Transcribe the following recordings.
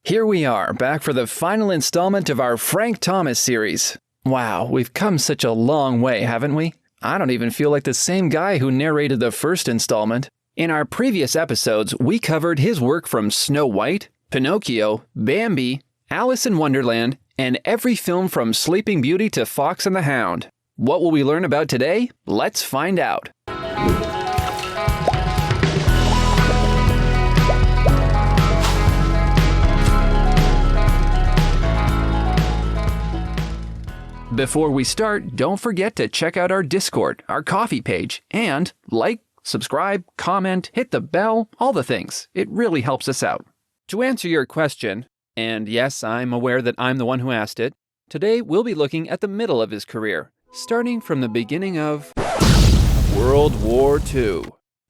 Here we are, back for the final installment of our Frank Thomas series. Wow, we've come such a long way, haven't we? I don't even feel like the same guy who narrated the first installment. In our previous episodes, we covered his work from Snow White, Pinocchio, Bambi, Alice in Wonderland, and every film from Sleeping Beauty to Fox and the Hound. What will we learn about today? Let's find out. Before we start, don't forget to check out our Discord, our coffee page, and like, subscribe, comment, hit the bell, all the things. It really helps us out. To answer your question, and yes, I'm aware that I'm the one who asked it, today we'll be looking at the middle of his career, starting from the beginning of World War II.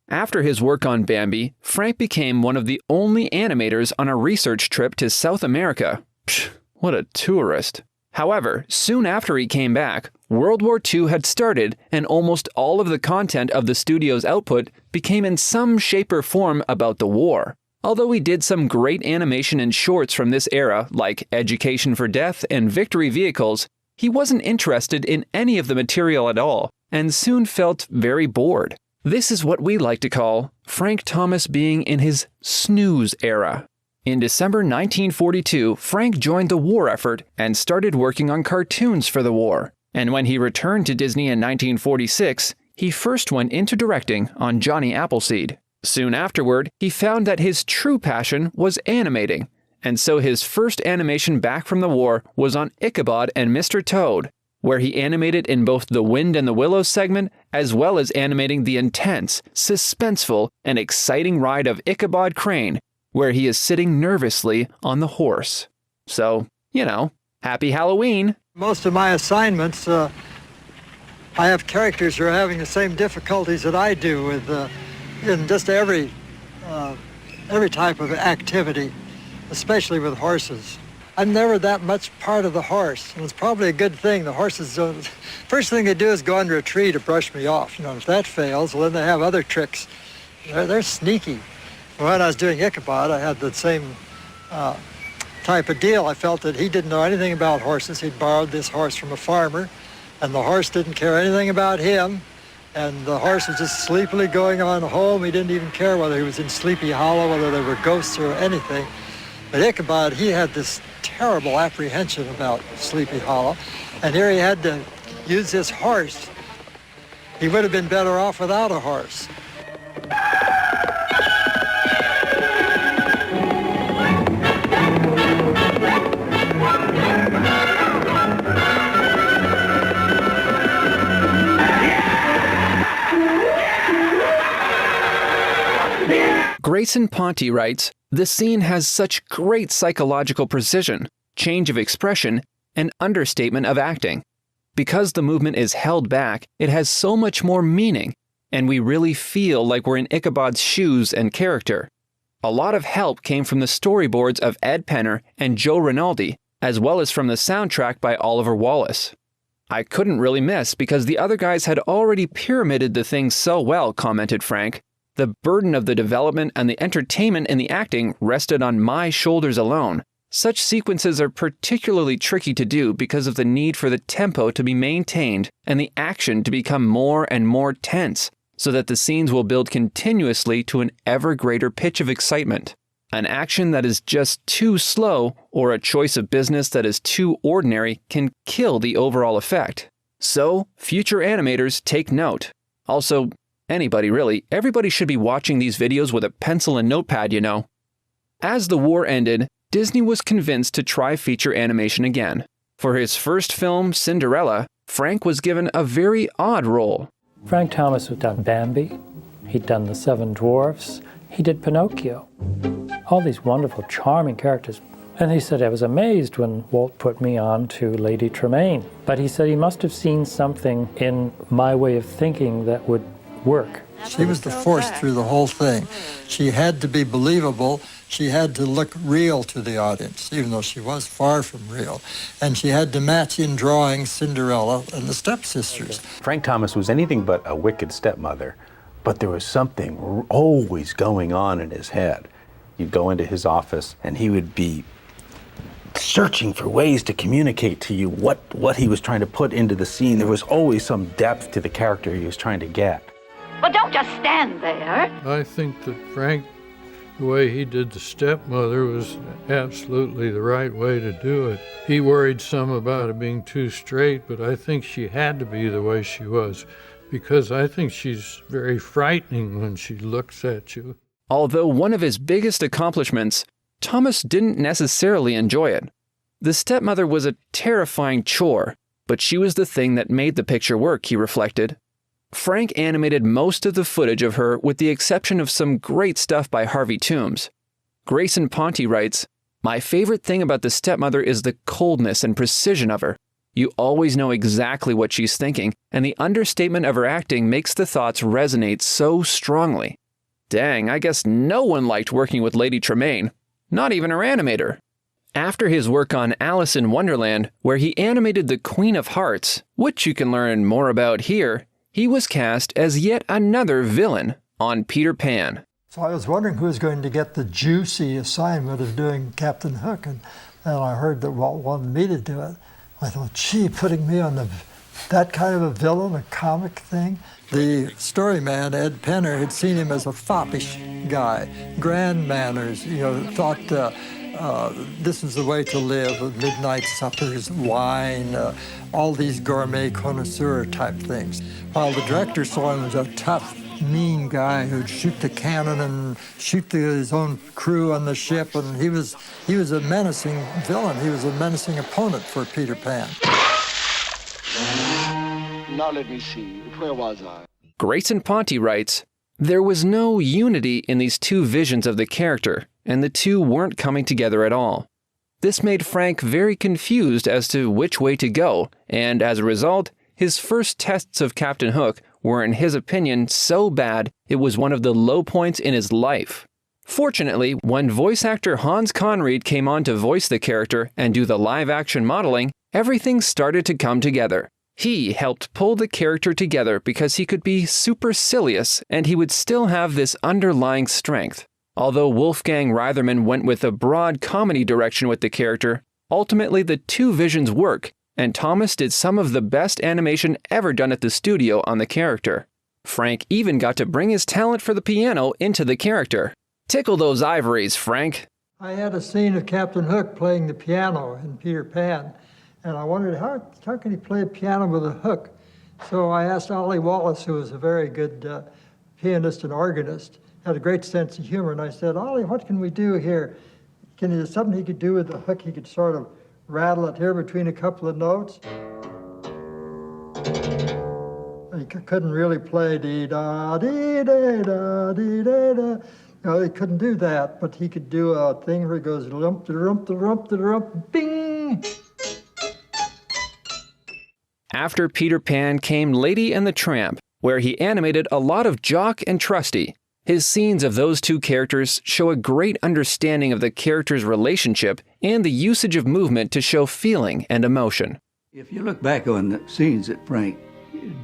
After his work on Bambi, Frank became one of the only animators on a research trip to South America. Psh, what a tourist. However, soon after he came back, World War II had started and almost all of the content of the studio's output became in some shape or form about the war. Although he did some great animation and shorts from this era, like Education for Death and Victory Vehicles, he wasn't interested in any of the material at all and soon felt very bored. This is what we like to call Frank Thomas being in his snooze era. In December 1942, Frank joined the war effort and started working on cartoons for the war. And when he returned to Disney in 1946, he first went into directing on Johnny Appleseed. Soon afterward, he found that his true passion was animating, and so his first animation back from the war was on Ichabod and Mr. Toad, where he animated in both the Wind and the Willows segment, as well as animating the intense, suspenseful, and exciting ride of Ichabod Crane, where he is sitting nervously on the horse. So, happy Halloween! Most of my assignments, I have characters who are having the same difficulties that I do with in just every type of activity, especially with horses. I'm never that much part of the horse, and it's probably a good thing. The horses don't... First thing they do is go under a tree to brush me off. If that fails, well, then they have other tricks. They're sneaky. When I was doing Ichabod, I had the same type of deal. I felt that he didn't know anything about horses. He'd borrowed this horse from a farmer, and the horse didn't care anything about him, and the horse was just sleepily going on home. He didn't even care whether he was in Sleepy Hollow, whether there were ghosts or anything. But Ichabod, he had this terrible apprehension about Sleepy Hollow, and here he had to use this horse. He would have been better off without a horse. Grayson Ponte writes, "The scene has such great psychological precision, change of expression, and understatement of acting. Because the movement is held back, it has so much more meaning, and we really feel like we're in Ichabod's shoes and character. A lot of help came from the storyboards of Ed Penner and Joe Rinaldi, as well as from the soundtrack by Oliver Wallace. I couldn't really miss because the other guys had already pyramided the thing so well," commented Frank. "The burden of the development and the entertainment in the acting rested on my shoulders alone. Such sequences are particularly tricky to do because of the need for the tempo to be maintained and the action to become more and more tense, so that the scenes will build continuously to an ever greater pitch of excitement. An action that is just too slow or a choice of business that is too ordinary can kill the overall effect. So, future animators take note. Also, anybody really, everybody should be watching these videos with a pencil and notepad, As the war ended, Disney was convinced to try feature animation again. For his first film, Cinderella, Frank was given a very odd role. Frank Thomas had done Bambi, he'd done The Seven Dwarfs, he did Pinocchio. All these wonderful, charming characters. And he said, I was amazed when Walt put me on to Lady Tremaine. But he said he must have seen something in my way of thinking that would work. She was the force through the whole thing. She had to be believable. She had to look real to the audience, even though she was far from real. And she had to match in drawing Cinderella and the stepsisters. Frank Thomas was anything but a wicked stepmother, but there was something always going on in his head. You'd go into his office and he would be searching for ways to communicate to you what he was trying to put into the scene. There was always some depth to the character he was trying to get. Well, don't just stand there. I think that Frank, the way he did the stepmother was absolutely the right way to do it. He worried some about it being too straight, but I think she had to be the way she was, because I think she's very frightening when she looks at you. Although one of his biggest accomplishments, Thomas didn't necessarily enjoy it. The stepmother was a terrifying chore, but she was the thing that made the picture work, he reflected. Frank animated most of the footage of her with the exception of some great stuff by Harvey Toombs. Grayson Ponte writes, "My favorite thing about the stepmother is the coldness and precision of her. You always know exactly what she's thinking, and the understatement of her acting makes the thoughts resonate so strongly. Dang, I guess no one liked working with Lady Tremaine, not even her animator." After his work on Alice in Wonderland, where he animated the Queen of Hearts, which you can learn more about here, he was cast as yet another villain on Peter Pan. So I was wondering who was going to get the juicy assignment of doing Captain Hook, and then I heard that Walt wanted me to do it. I thought, gee, putting me on that kind of a villain, a comic thing. The story man, Ed Penner, had seen him as a foppish guy, grand manners, thought this is the way to live, midnight suppers, wine, all these gourmet connoisseur type things. While the director saw him as a tough, mean guy who'd shoot the cannon and shoot his own crew on the ship, and he was a menacing villain. He was a menacing opponent for Peter Pan. Now let me see, where was I? Grayson Ponte writes, "There was no unity in these two visions of the character, and the two weren't coming together at all. This made Frank very confused as to which way to go, and as a result, his first tests of Captain Hook were, in his opinion, so bad it was one of the low points in his life. Fortunately, when voice actor Hans Conried came on to voice the character and do the live-action modeling, everything started to come together. He helped pull the character together because he could be supercilious and he would still have this underlying strength. Although Wolfgang Reitherman went with a broad comedy direction with the character, ultimately the two visions work, and Thomas did some of the best animation ever done at the studio on the character. Frank even got to bring his talent for the piano into the character. Tickle those ivories, Frank. I had a scene of Captain Hook playing the piano in Peter Pan, and I wondered how can he play a piano with a hook? So I asked Ollie Wallace, who was a very good pianist and organist, had a great sense of humor, and I said, Ollie, what can we do here? Is something he could do with the hook? He could sort of rattle it here between a couple of notes. He couldn't really play dee-da, dee-da. No, he couldn't do that, but he could do a thing where he goes lump-da-rump-da-rump-da-rump, bing! After Peter Pan came Lady and the Tramp, where he animated a lot of Jock and Trusty. His scenes of those two characters show a great understanding of the characters' relationship and the usage of movement to show feeling and emotion. If you look back on the scenes that Frank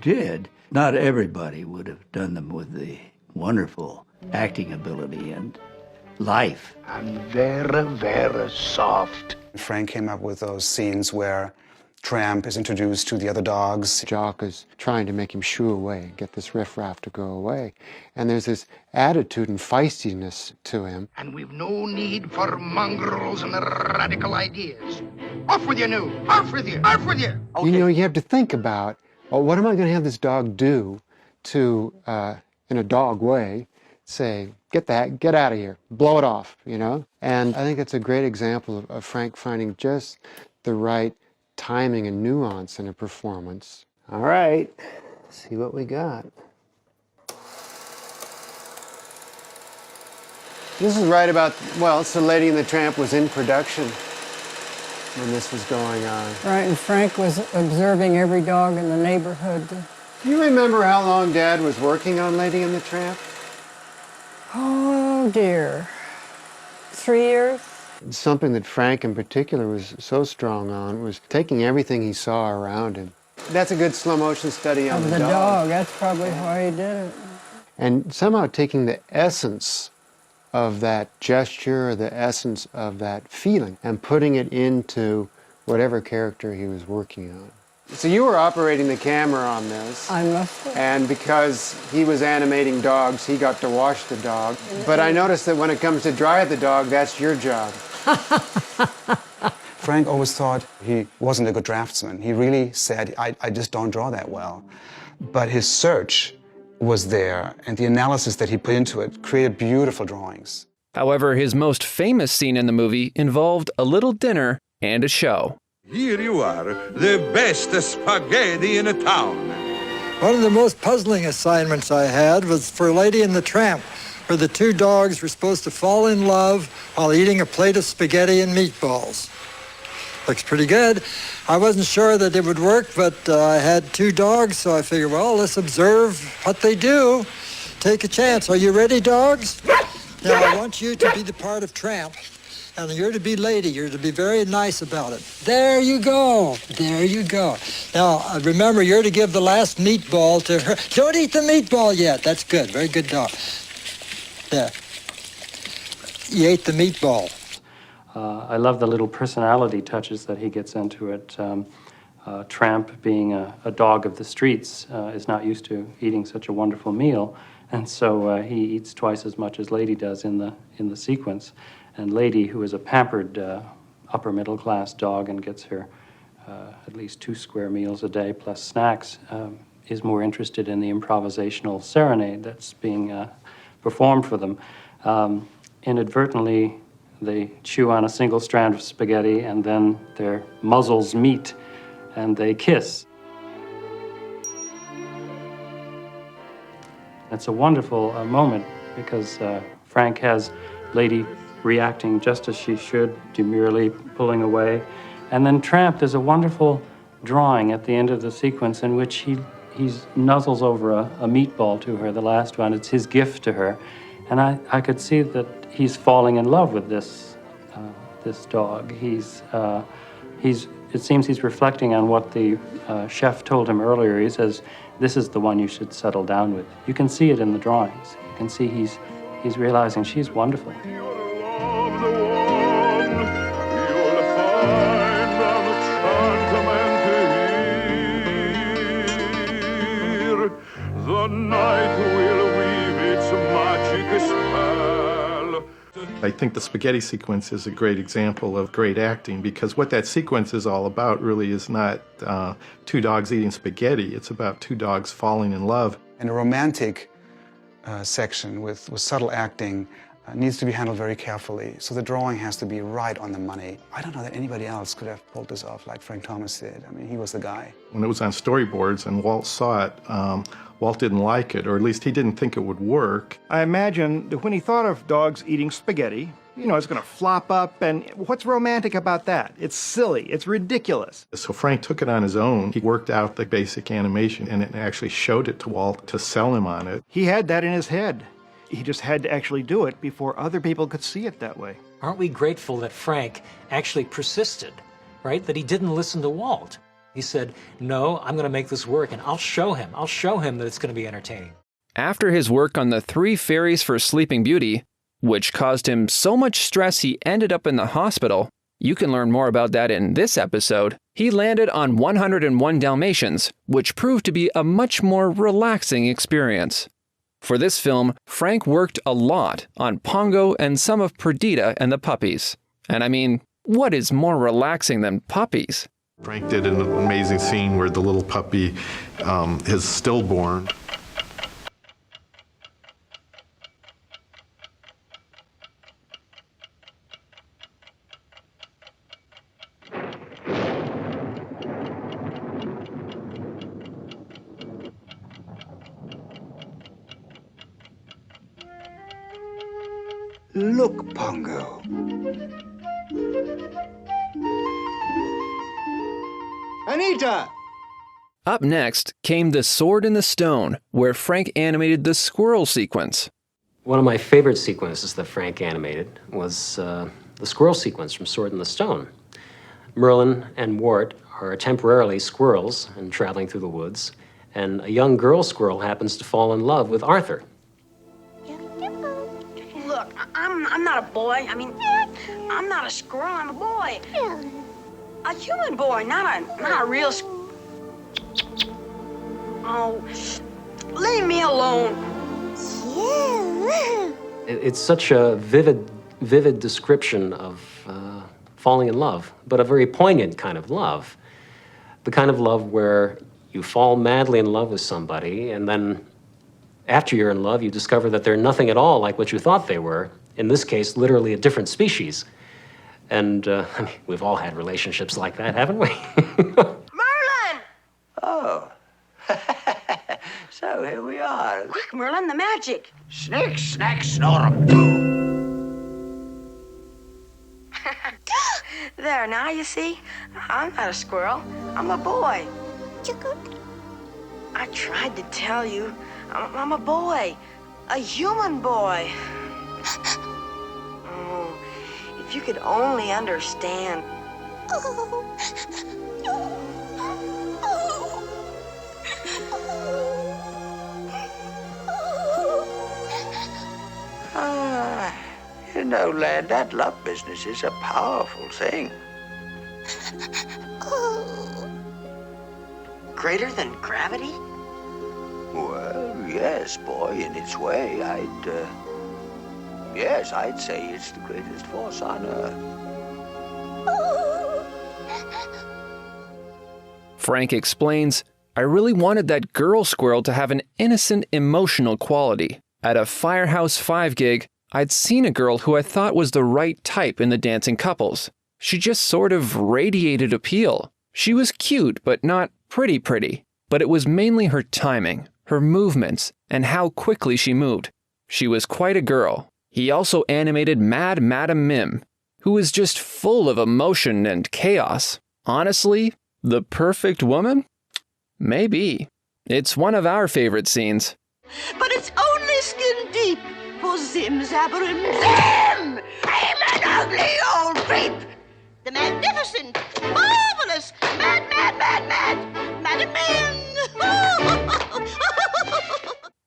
did, not everybody would have done them with the wonderful acting ability and life. I'm very, very soft. Frank came up with those scenes where Tramp is introduced to the other dogs. Jock is trying to make him shoo away, get this riffraff to go away. And there's this attitude and feistiness to him. And we've no need for mongrels and radical ideas. Off with you now! Off with you! Off with you! Okay. You know, you have to think about, well, what am I going to have this dog do to, in a dog way, say, get out of here, blow it off, you know? And I think it's a great example of Frank finding just the right timing and nuance in a performance. All right, let's see what we got. This is right about, well, so Lady and the Tramp was in production when this was going on. Right, and Frank was observing every dog in the neighborhood. Do you remember how long Dad was working on Lady and the Tramp? Oh, dear. 3 years? Something that Frank in particular was so strong on was taking everything he saw around him. That's a good slow motion study on the dog. That's probably why he did it. And somehow taking the essence of that gesture, the essence of that feeling, and putting it into whatever character he was working on. So you were operating the camera on this. I must have. And because he was animating dogs, he got to wash the dog. But I noticed that when it comes to dry the dog, that's your job. Frank always thought he wasn't a good draftsman. He really said, I just don't draw that well. But his search was there, and the analysis that he put into it created beautiful drawings. However, his most famous scene in the movie involved a little dinner and a show. Here you are, the best spaghetti in a town. One of the most puzzling assignments I had was for Lady and the Tramp, where the two dogs were supposed to fall in love while eating a plate of spaghetti and meatballs. Looks pretty good. I wasn't sure that it would work, but I had two dogs, so I figured, well, let's observe what they do. Take a chance. Are you ready, dogs? Now, I want you to be the part of Tramp, and you're to be Lady. You're to be very nice about it. There you go. There you go. Now, remember, you're to give the last meatball to her. Don't eat the meatball yet. That's good. Very good dog. There. You ate the meatball. I love the little personality touches that he gets into it. Tramp, being a dog of the streets, is not used to eating such a wonderful meal, and so he eats twice as much as Lady does in the sequence. And Lady, who is a pampered upper middle class dog and gets her at least 2 square meals a day plus snacks, is more interested in the improvisational serenade that's being performed for them. Inadvertently, they chew on a single strand of spaghetti, and then their muzzles meet, and they kiss. It's a wonderful moment, because Frank has Lady reacting just as she should, demurely pulling away. And then Tramp, there's a wonderful drawing at the end of the sequence in which he nuzzles over a meatball to her, the last one. It's his gift to her. And I could see that he's falling in love with this dog. It seems he's reflecting on what the chef told him earlier. He says, "This is the one you should settle down with." You can see it in the drawings. You can see he's realizing she's wonderful. The night will weave its magic spell. I think the spaghetti sequence is a great example of great acting, because what that sequence is all about really is not 2 dogs eating spaghetti. It's about 2 dogs falling in love. And a romantic section with subtle acting needs to be handled very carefully. So the drawing has to be right on the money. I don't know that anybody else could have pulled this off like Frank Thomas did. I mean, he was the guy. When it was on storyboards and Walt saw it, Walt didn't like it, or at least he didn't think it would work. I imagine that when he thought of dogs eating spaghetti, it's going to flop up, and what's romantic about that? It's silly, it's ridiculous. So Frank took it on his own. He worked out the basic animation and it actually showed it to Walt to sell him on it. He had that in his head. He just had to actually do it before other people could see it that way. Aren't we grateful that Frank actually persisted, right? That he didn't listen to Walt. He said, no, I'm going to make this work, and I'll show him that it's going to be entertaining. After his work on the 3 fairies for Sleeping Beauty, which caused him so much stress he ended up in the hospital, you can learn more about that in this episode, he landed on 101 Dalmatians, which proved to be a much more relaxing experience. For this film, Frank worked a lot on Pongo and some of Perdita and the puppies. And I mean, what is more relaxing than puppies? Frank did an amazing scene where the little puppy is stillborn. Look, Pongo. Anita! Up next came The Sword in the Stone, where Frank animated the squirrel sequence. One of my favorite sequences that Frank animated was the squirrel sequence from Sword in the Stone. Merlin and Wart are temporarily squirrels and traveling through the woods, and a young girl squirrel happens to fall in love with Arthur. Look, I'm not a boy. I mean, I'm not a squirrel. I'm a boy. A human boy, not a real. Oh, leave me alone. It's such a vivid description of falling in love, but a very poignant kind of love. The kind of love where you fall madly in love with somebody, and then after you're in love, you discover that they're nothing at all like what you thought they were. In this case, literally a different species. And I mean, we've all had relationships like that, haven't we? Merlin! Oh. So here we are. Quick, Merlin, the magic. Snick, snack, snore. There, now you see? I'm not a squirrel. I'm a boy. I tried to tell you. I'm a boy. A human boy. Oh, if you could only understand. You know, lad, that love business is a powerful thing. Greater than gravity? Well, yes, boy, in its way. I'd say it's the greatest force on Earth. Frank explains, I really wanted that girl squirrel to have an innocent, emotional quality. At a Firehouse 5 gig, I'd seen a girl who I thought was the right type in the dancing couples. She just sort of radiated appeal. She was cute, but not pretty. But it was mainly her timing, her movements, and how quickly she moved. She was quite a girl. He also animated Mad Madam Mim, who was just full of emotion and chaos. Honestly, the perfect woman? Maybe. It's one of our favorite scenes. But it's only skin deep for Zim Zabberim Zim! I'm an ugly old creep! The magnificent, marvelous, mad Madam Mim!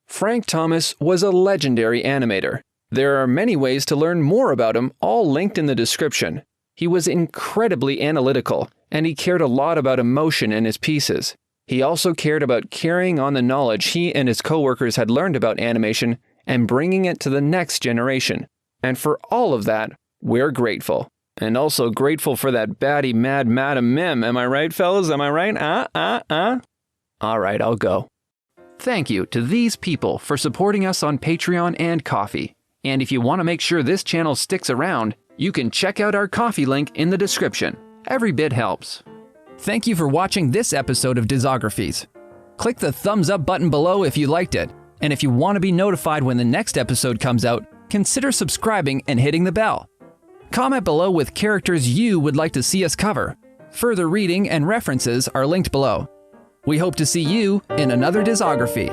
Frank Thomas was a legendary animator. There are many ways to learn more about him, all linked in the description. He was incredibly analytical, and he cared a lot about emotion in his pieces. He also cared about carrying on the knowledge he and his coworkers had learned about animation and bringing it to the next generation. And for all of that, we're grateful. And also grateful for that baddie Mad Madam Mim. Am I right, fellas? Am I right? All right, I'll go. Thank you to these people for supporting us on Patreon and Ko-fi. And if you want to make sure this channel sticks around, you can check out our Ko-fi link in the description. Every bit helps. Thank you for watching this episode of Discographies. Click the thumbs up button below if you liked it. And if you want to be notified when the next episode comes out, consider subscribing and hitting the bell. Comment below with characters you would like to see us cover. Further reading and references are linked below. We hope to see you in another Discography.